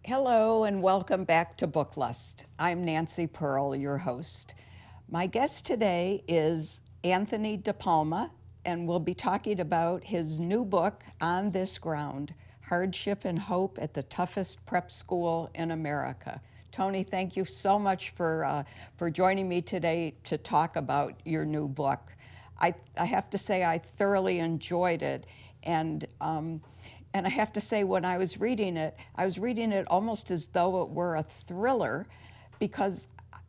Hello and welcome back to Book Lust. I'm Nancy Pearl, your host. My guest today is Anthony DePalma, and we'll be talking about his new book, On This Ground, Hardship and Hope at the Toughest Prep School in America. Tony, thank you so much for joining me today to talk about your new book. I have to say I thoroughly enjoyed it, and I have to say, when I was reading it almost as though it were a thriller, because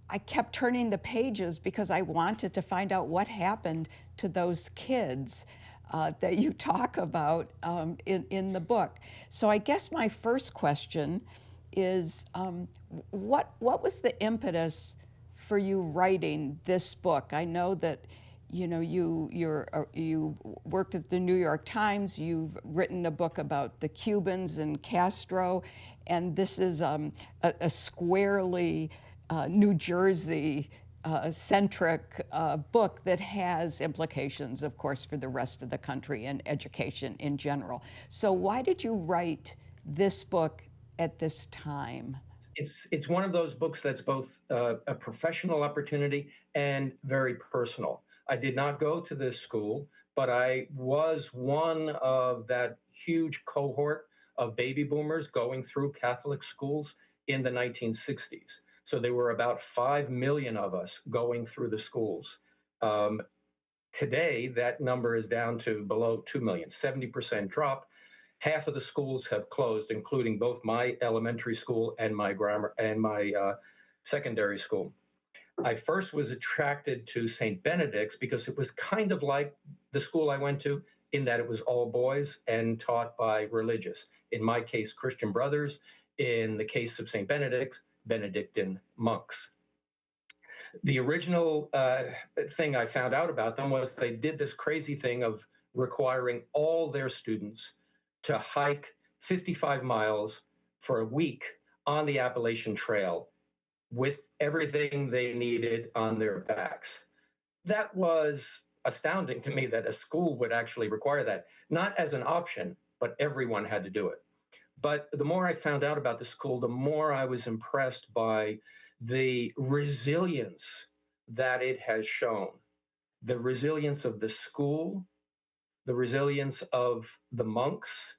I kept turning the pages because I wanted to find out what happened to those kids that you talk about in the book. So I guess my first question is, what was the impetus for you writing this book? I know that you worked at the New York Times. You've written a book about the Cubans and Castro, and this is a squarely New Jersey centric book that has implications, of course, for the rest of the country and education in general. So why did you write this book at this time? It's one of those books that's both a professional opportunity and very personal. I did not go to this school, but I was one of that huge cohort of baby boomers going through Catholic schools in the 1960s. So there were about 5 million of us going through the schools. Um, Today, that number is down to below 2 million, 70% drop. Half of the schools have closed, including both my elementary school and my grammar and my secondary school. I first was attracted to St. Benedict's because it was kind of like the school I went to, in that it was all boys and taught by religious. In my case, Christian brothers. In the case of St. Benedict's, Benedictine monks. The original thing I found out about them was they did this crazy thing of requiring all their students to hike 55 miles for a week on the Appalachian Trail with everything they needed on their backs. That was astounding to me that a school would actually require that, not as an option, but everyone had to do it. But the more I found out about the school, the more I was impressed by the resilience that it has shown, the resilience of the school, the resilience of the monks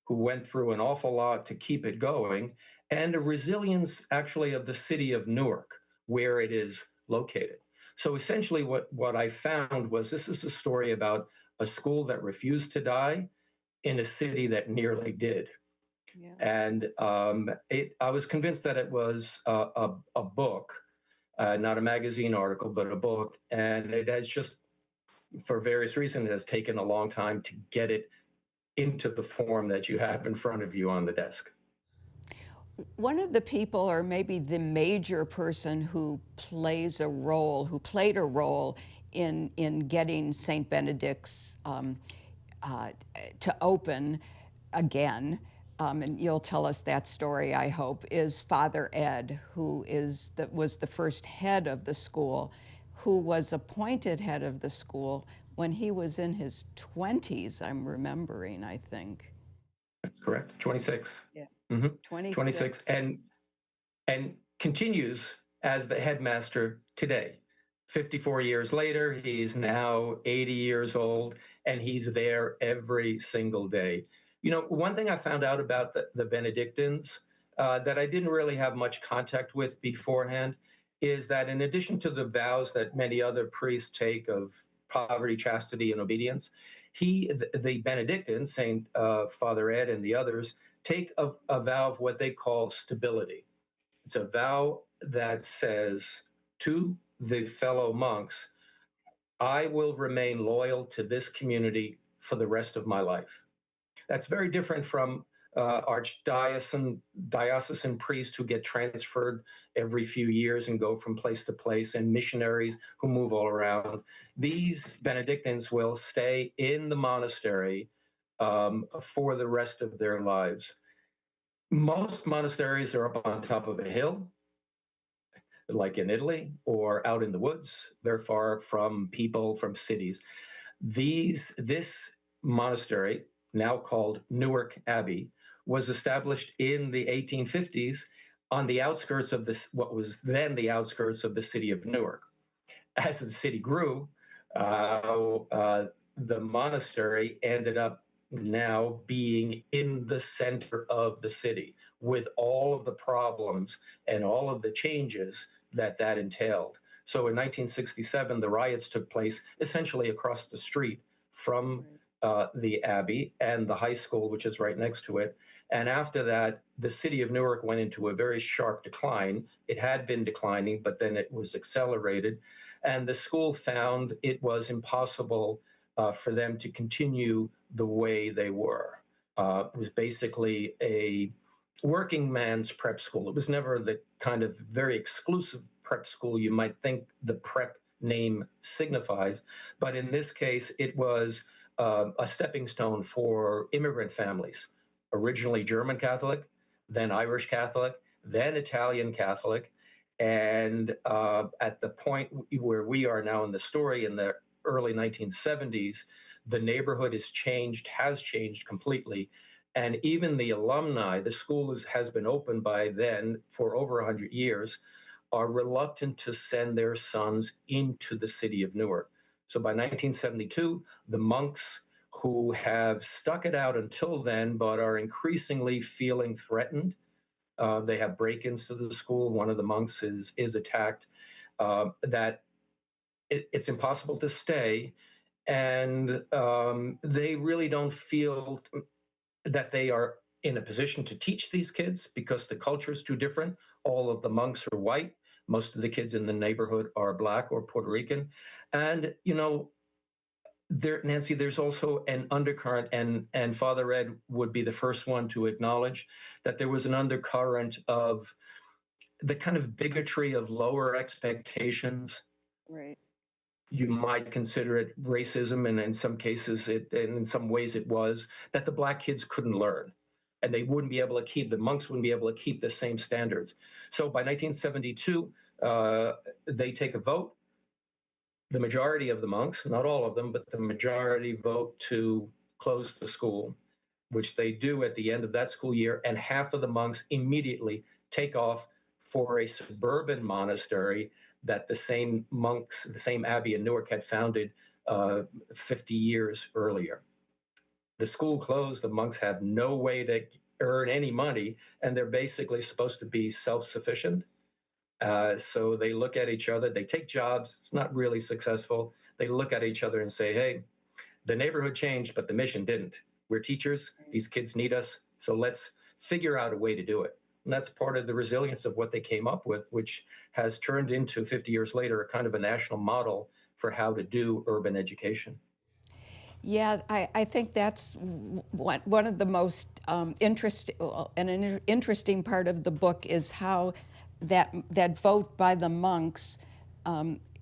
who went through an awful lot to keep it going, and the resilience actually of the city of Newark, where it is located. So essentially, what I found was this is a story about a school that refused to die in a city that nearly did. Yeah. And I was convinced that it was a book, not a magazine article, but a book. And it has just, for various reasons, it has taken a long time to get it into the form that you have in front of you on the desk. One of the people, or maybe the major person who played a role in getting St. Benedict's to open again, and you'll tell us that story, I hope, is Father Ed, who was the first head of the school, who was appointed head of the school when he was in his 20s, I'm remembering, I think. That's correct. 26. Yeah. Mm-hmm. 26. And continues as the headmaster today. 54 years later, he's now 80 years old, and he's there every single day. You know, one thing I found out about the Benedictines that I didn't really have much contact with beforehand is that in addition to the vows that many other priests take of poverty, chastity, and obedience, the Benedictines, Saint Father Ed and the others, take a vow of what they call stability. It's a vow that says to the fellow monks, I will remain loyal to this community for the rest of my life. That's very different from diocesan priests who get transferred every few years and go from place to place, and missionaries who move all around. These Benedictines will stay in the monastery for the rest of their lives. Most monasteries are up on top of a hill, like in Italy, or out in the woods. They're far from people, from cities. This monastery, now called Newark Abbey, was established in the 1850s on the outskirts of this, what was then the outskirts of the city of Newark. As the city grew, the monastery ended up now being in the center of the city with all of the problems and all of the changes that that entailed. So in 1967, the riots took place essentially across the street from the Abbey and the high school, which is right next to it. And after that, the city of Newark went into a very sharp decline. It had been declining, but then it was accelerated. And the school found it was impossible for them to continue the way they were. It was basically a working man's prep school. It was never the kind of very exclusive prep school you might think the prep name signifies. But in this case, it was a stepping stone for immigrant families, originally German Catholic, then Irish Catholic, then Italian Catholic. And at the point where we are now in the story, in the early 1970s, the neighborhood has changed completely. And even the alumni, the school has been open by then for over 100 years, are reluctant to send their sons into the city of Newark. So by 1972, the monks who have stuck it out until then, but are increasingly feeling threatened. They have break-ins to the school. One of the monks is attacked. That it's impossible to stay, and they really don't feel that they are in a position to teach these kids because the culture is too different. All of the monks are white. Most of the kids in the neighborhood are Black or Puerto Rican, and Nancy, there's also an undercurrent, and Father Ed would be the first one to acknowledge that there was an undercurrent of the kind of bigotry of lower expectations. Right. You might consider it racism, and in some cases, and in some ways, it was that the Black kids couldn't learn, and they wouldn't be able to keep the monks wouldn't be able to keep the same standards. So by 1972, they take a vote. The majority of the monks, not all of them, but the majority vote to close the school, which they do at the end of that school year. And half of the monks immediately take off for a suburban monastery that the same monks, the same abbey in Newark had founded 50 years earlier. The school closed, the monks have no way to earn any money, and they're basically supposed to be self-sufficient. So they look at each other, they take jobs, it's not really successful. They look at each other and say, hey, the neighborhood changed, but the mission didn't. We're teachers, these kids need us, so let's figure out a way to do it. And that's part of the resilience of what they came up with, which has turned into 50 years later a kind of a national model for how to do urban education. Yeah, I think that's one of the most interesting, an interesting part of the book is how that vote by the monks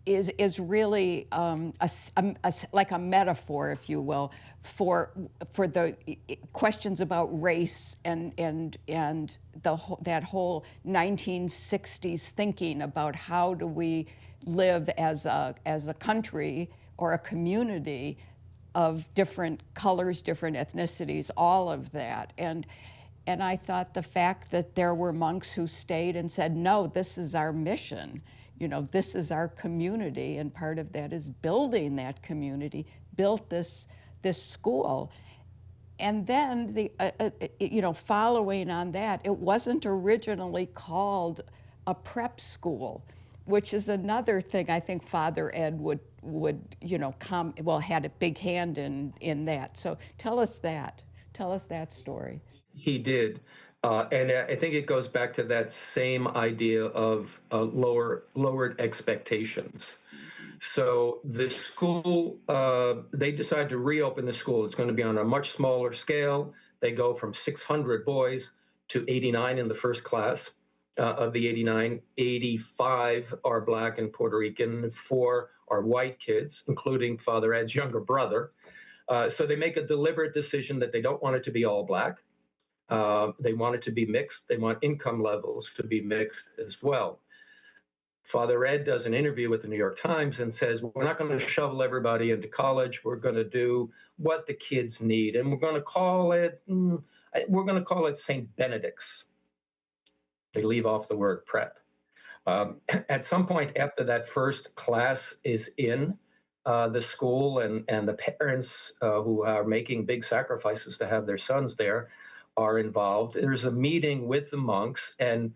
is really like a metaphor, if you will, for the questions about race and that whole 1960s thinking about how do we live as a country or a community of different colors, different ethnicities, all of that. And I thought the fact that there were monks who stayed and said, no, this is our mission, this is our community, and part of that is building that community, built this school. And then following on that, it wasn't originally called a prep school, which is another thing I think Father Ed would had a big hand in that. So tell us that story. He did. And I think it goes back to that same idea of lowered expectations. So the school, they decide to reopen the school. It's going to be on a much smaller scale. They go from 600 boys to 89 in the first class. Of the 89, 85 are Black and Puerto Rican, 4 are white kids, including Father Ed's younger brother. So they make a deliberate decision that they don't want it to be all Black. They want it to be mixed. They want income levels to be mixed as well. Father Ed does an interview with the New York Times and says, we're not going to shovel everybody into college. We're going to do what the kids need. And we're going to call it We're going to call it St. Benedict's. They leave off the word prep. At some point after that first class is in the school, and the parents who are making big sacrifices to have their sons there are involved, there's a meeting with the monks, and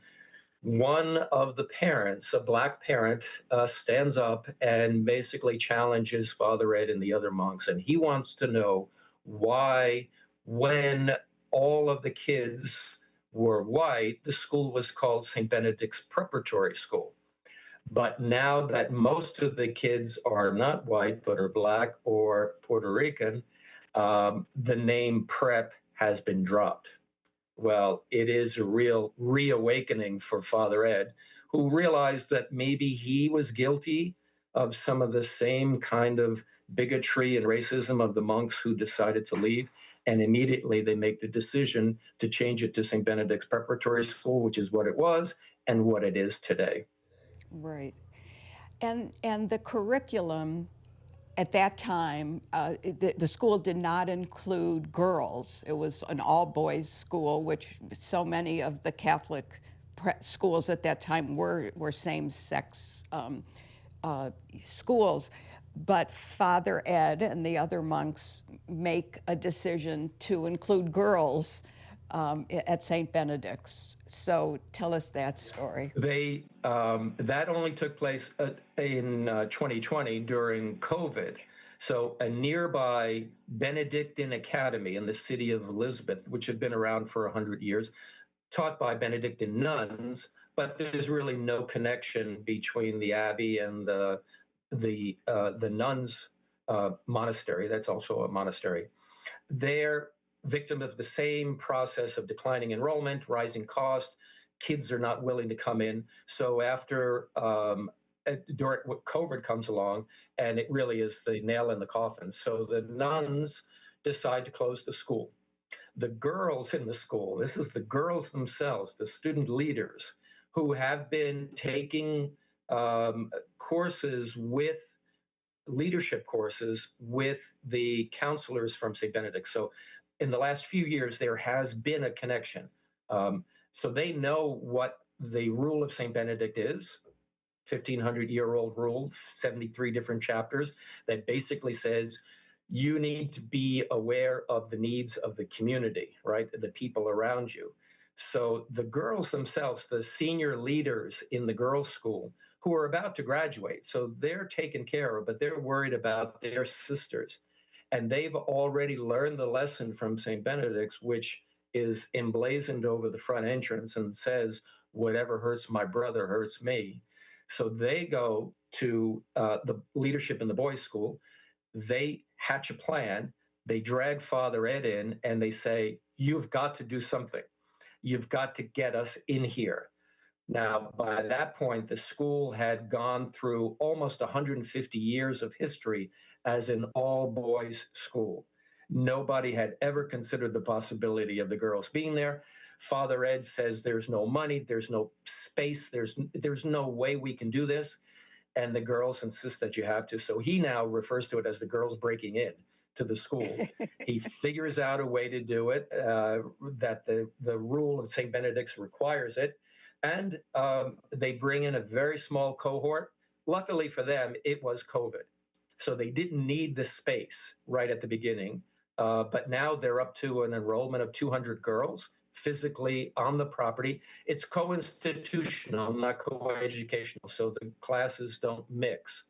one of the parents, a Black parent, stands up and basically challenges Father Ed and the other monks. And he wants to know why, when all of the kids were white, the school was called St. Benedict's Preparatory School. But now that most of the kids are not white, but are Black or Puerto Rican, the name prep has been dropped. Well, it is a real reawakening for Father Ed, who realized that maybe he was guilty of some of the same kind of bigotry and racism of the monks who decided to leave. And immediately they make the decision to change it to St. Benedict's Preparatory School, which is what it was and what it is today. Right. And the curriculum at that time, the school did not include girls. It was an all-boys school, which so many of the Catholic schools at that time were same-sex schools. But Father Ed and the other monks make a decision to include girls at St. Benedict's. So tell us that story. That only took place in 2020 during COVID. So a nearby Benedictine academy in the city of Elizabeth, which had been around for 100 years, taught by Benedictine nuns, but there's really no connection between the abbey and the nuns monastery. That's also a monastery. They're victim of the same process of declining enrollment, rising cost. Kids are not willing to come in. So after during COVID comes along, and it really is the nail in the coffin. So the nuns decide to close the school. The girls in the school, this is the girls themselves, the student leaders, who have been taking courses with leadership courses with the counselors from St. Benedict. So in the last few years, there has been a connection. So they know what the rule of St. Benedict is, 1,500-year-old rule, 73 different chapters, that basically says you need to be aware of the needs of the community, right? The people around you. So the girls themselves, the senior leaders in the girls' school, who are about to graduate, so they're taken care of, but they're worried about their sisters. And they've already learned the lesson from St. Benedict's, which is emblazoned over the front entrance and says, whatever hurts my brother hurts me. So they go to the leadership in the boys' school. They hatch a plan. They drag Father Ed in and they say, you've got to do something. You've got to get us in here. Now, by that point, the school had gone through almost 150 years of history as an all-boys school. Nobody had ever considered the possibility of the girls being there. Father Ed says there's no money, there's no space, there's no way we can do this. And the girls insist that you have to. So he now refers to it as the girls breaking in to the school. He figures out a way to do it, that the rule of St. Benedict's requires it. And they bring in a very small cohort. Luckily for them, it was COVID. So they didn't need the space right at the beginning. But now they're up to an enrollment of 200 girls physically on the property. It's co-institutional, not co-educational, so the classes don't mix.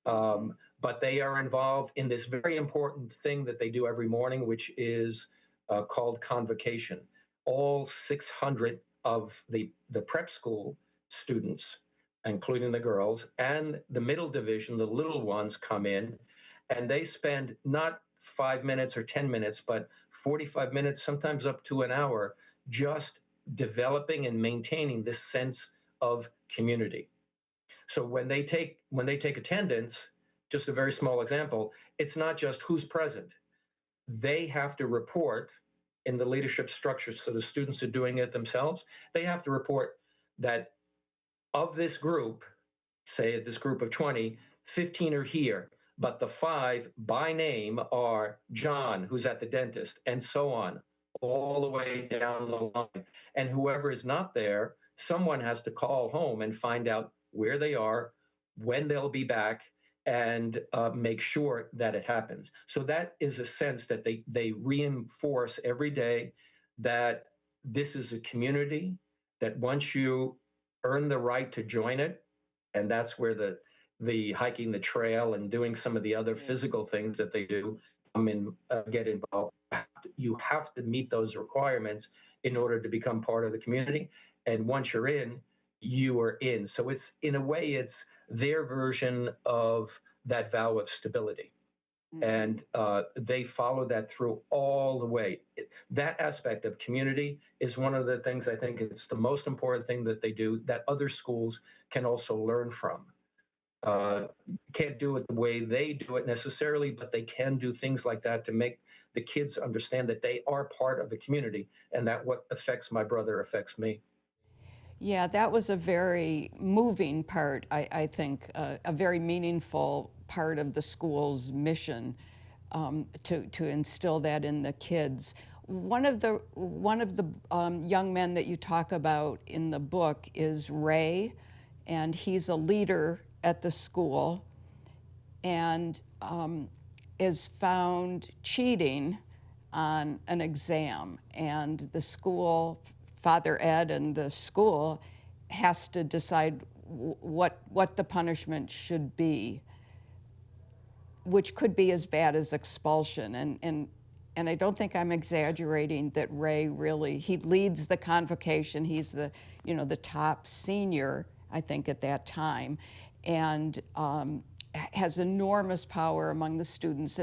But they are involved in this very important thing that they do every morning, which is called convocation. All 600 of the prep school students, including the girls, and the middle division, the little ones, come in, and they spend not 5 minutes or 10 minutes, but 45 minutes, sometimes up to an hour, just developing and maintaining this sense of community. So when they take attendance, just a very small example, it's not just who's present. They have to report in the leadership structure. So the students are doing it themselves. They have to report that of this group, say this group of 20, 15 are here, but the 5 by name are John, who's at the dentist, and so on. all the way down the line. And whoever is not there, someone has to call home and find out where they are, when they'll be back, and make sure that it happens. So that is a sense that they reinforce every day that this is a community, that once you earn the right to join it, and that's where the hiking the trail and doing some of the other physical things that they do get involved. You have to meet those requirements in order to become part of the community. And once you're in, you are in. So it's, in a way, it's their version of that vow of stability. And they follow that through all the way. That aspect of community is one of the things I think it's the most important thing that they do that other schools can also learn from. Can't do it the way they do it necessarily, but they can do things like that to make the kids understand that they are part of the community and that what affects my brother affects me. Yeah, that was a very moving part, I think, a very meaningful part of the school's mission, to instill that in the kids. One of the young men that you talk about in the book is Ray, and he's a leader at the school, and is found cheating on an exam. And the school, Father Ed and the school, has to decide what the punishment should be, which could be as bad as expulsion. And I don't think I'm exaggerating that Ray really, he leads the convocation. He's the top senior, I think, at that time, and has enormous power among the students.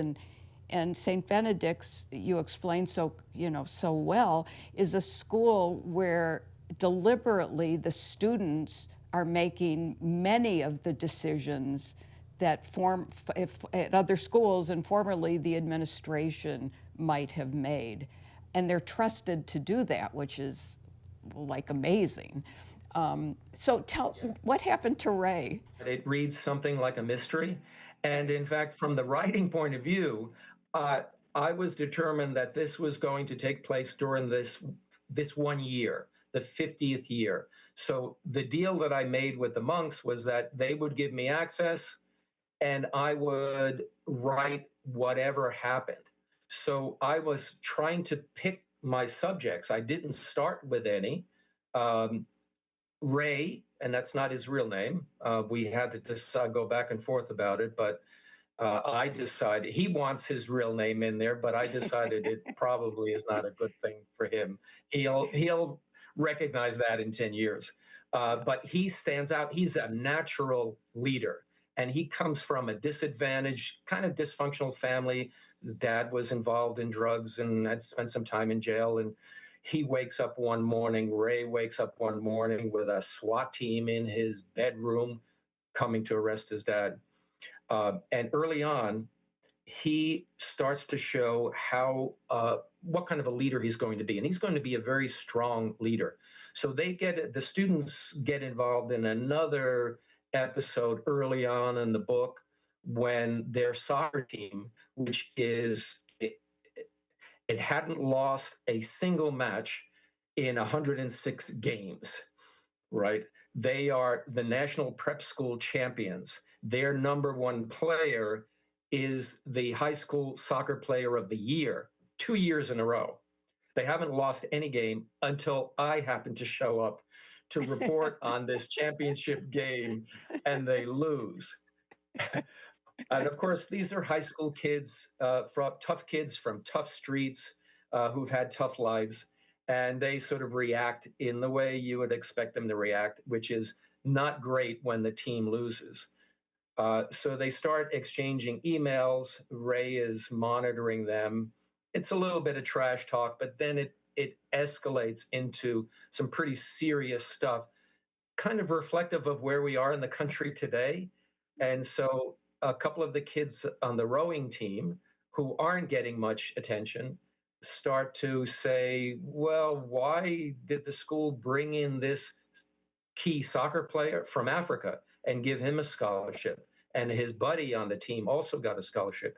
And St. Benedict's, you explained so well, is a school where deliberately the students are making many of the decisions that at other schools and formerly the administration might have made. And they're trusted to do that, which is like amazing. So what happened to Ray? It reads something like a mystery. And in fact, from the writing point of view, uh, I was determined that this was going to take place during this one year, the 50th year. So the deal that I made with the monks was that they would give me access and I would write whatever happened. So I was trying to pick my subjects. I didn't start with any. Um, Ray, and that's not his real name. We had to just go back and forth about it, but I decided he wants his real name in there, but I decided it probably is not a good thing for him. He'll recognize that in 10 years. But he stands out. He's a natural leader, and he comes from a disadvantaged, kind of dysfunctional family. His dad was involved in drugs and had spent some time in jail, and he wakes up one morning, Ray wakes up one morning with a SWAT team in his bedroom coming to arrest his dad. And early on, he starts to show how what kind of a leader he's going to be, and he's going to be a very strong leader. So the students get involved in another episode early on in the book when their soccer team, which is it hadn't lost a single match in 106 games, right? They are the national prep school champions. Their number one player is the high school soccer player of the year, 2 years in a row. They haven't lost any game until I happen to show up to report on this championship game and they lose. And of course, these are high school kids, kids from tough streets who've had tough lives. And they sort of react in the way you would expect them to react, which is not great when the team loses. So they start exchanging emails. Ray is monitoring them. It's a little bit of trash talk, but then it escalates into some pretty serious stuff, kind of reflective of where we are in the country today. And so a couple of the kids on the rowing team who aren't getting much attention start to say, well, why did the school bring in this key soccer player from Africa and give him a scholarship? And his buddy on the team also got a scholarship.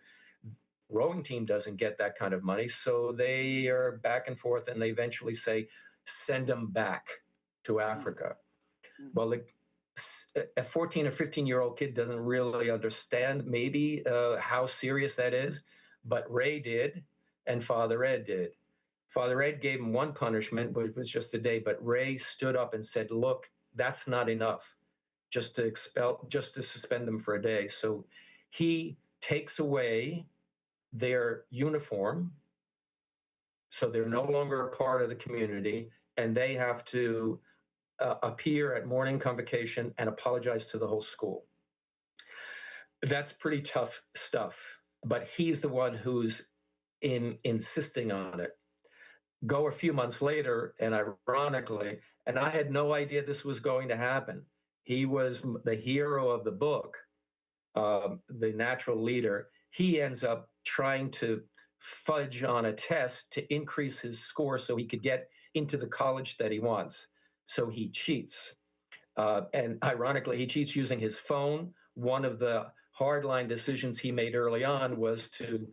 rowing team doesn't get that kind of money. So they are back and forth, and they eventually say, send them back to Africa. Well, a 14 or 15-year-old kid doesn't really understand maybe how serious that is, but Ray did, and Father Ed did. Father Ed gave him one punishment, but it was just a day. But Ray stood up and said, "Look, that's not enough. Just to suspend them for a day." So he takes away their uniform, so they're no longer a part of the community, and they have to appear at morning convocation and apologize to the whole school. That's pretty tough stuff, but he's the one who's insisting on it. Go a few months later, and ironically, and I had no idea this was going to happen. He was the hero of the book, the natural leader. He ends up trying to fudge on a test to increase his score so he could get into the college that he wants. So he cheats. And ironically, he cheats using his phone. One of the hardline decisions he made early on was to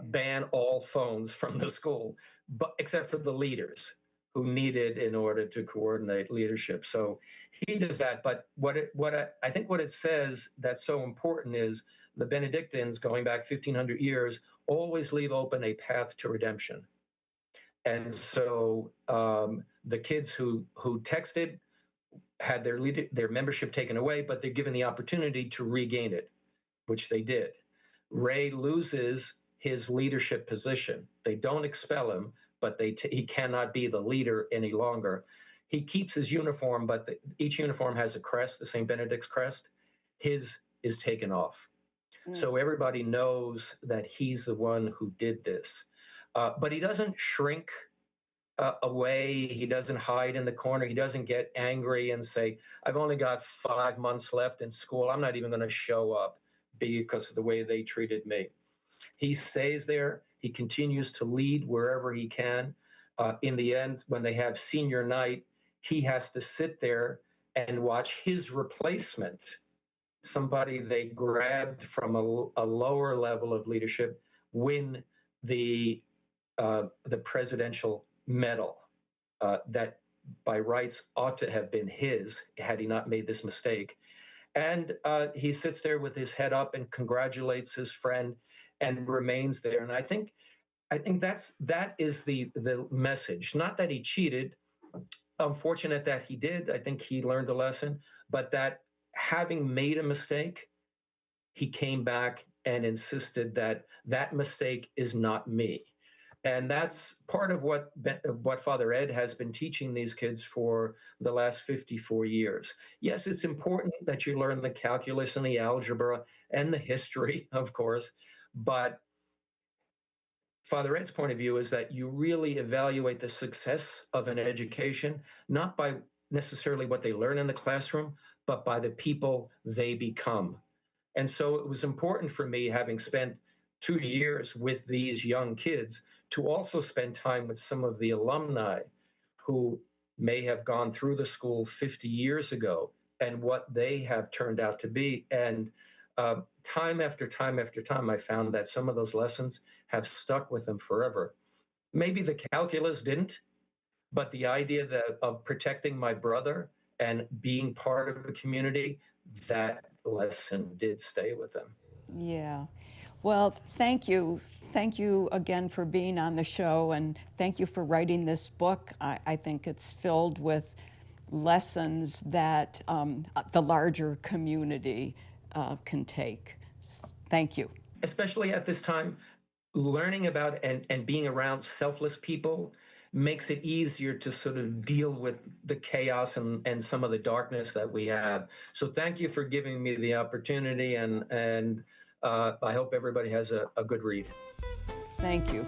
ban all phones from the school, but except for the leaders who needed in order to coordinate leadership. So he does that. But I think what it says that's so important is the Benedictines, going back 1,500 years, always leave open a path to redemption. And so the kids who texted had their membership taken away, but they're given the opportunity to regain it, which they did. Ray loses his leadership position. They don't expel him, but he cannot be the leader any longer. He keeps his uniform, but each uniform has a crest, the St. Benedict's crest. His is taken off. So everybody knows that he's the one who did this. But he doesn't shrink away. He doesn't hide in the corner. He doesn't get angry and say, I've only got 5 months left in school. I'm not even going to show up because of the way they treated me. He stays there. He continues to lead wherever he can. In the end, when they have senior night, he has to sit there and watch his replacement, somebody they grabbed from a lower level of leadership, win the presidential medal that by rights ought to have been his had he not made this mistake. And he sits there with his head up and congratulates his friend and remains there. And I think that is the message. Not that he cheated. I'm fortunate that he did. I think he learned a lesson, but that having made a mistake, he came back and insisted that that mistake is not me. And that's part of what Father Ed has been teaching these kids for the last 54 years. Yes, it's important that you learn the calculus and the algebra and the history, of course, but Father Ed's point of view is that you really evaluate the success of an education, not by necessarily what they learn in the classroom, but by the people they become. And so it was important for me, having spent 2 years with these young kids, to also spend time with some of the alumni who may have gone through the school 50 years ago and what they have turned out to be. And time after time after time, I found that some of those lessons have stuck with them forever. Maybe the calculus didn't, but the idea of protecting my brother and being part of the community, that lesson did stay with them. Yeah. Well, thank you. Thank you again for being on the show, and thank you for writing this book. I think it's filled with lessons that the larger community can take. Thank you. Especially at this time, learning about and being around selfless people makes it easier to sort of deal with the chaos and some of the darkness that we have. So thank you for giving me the opportunity, and I hope everybody has a good read. Thank you.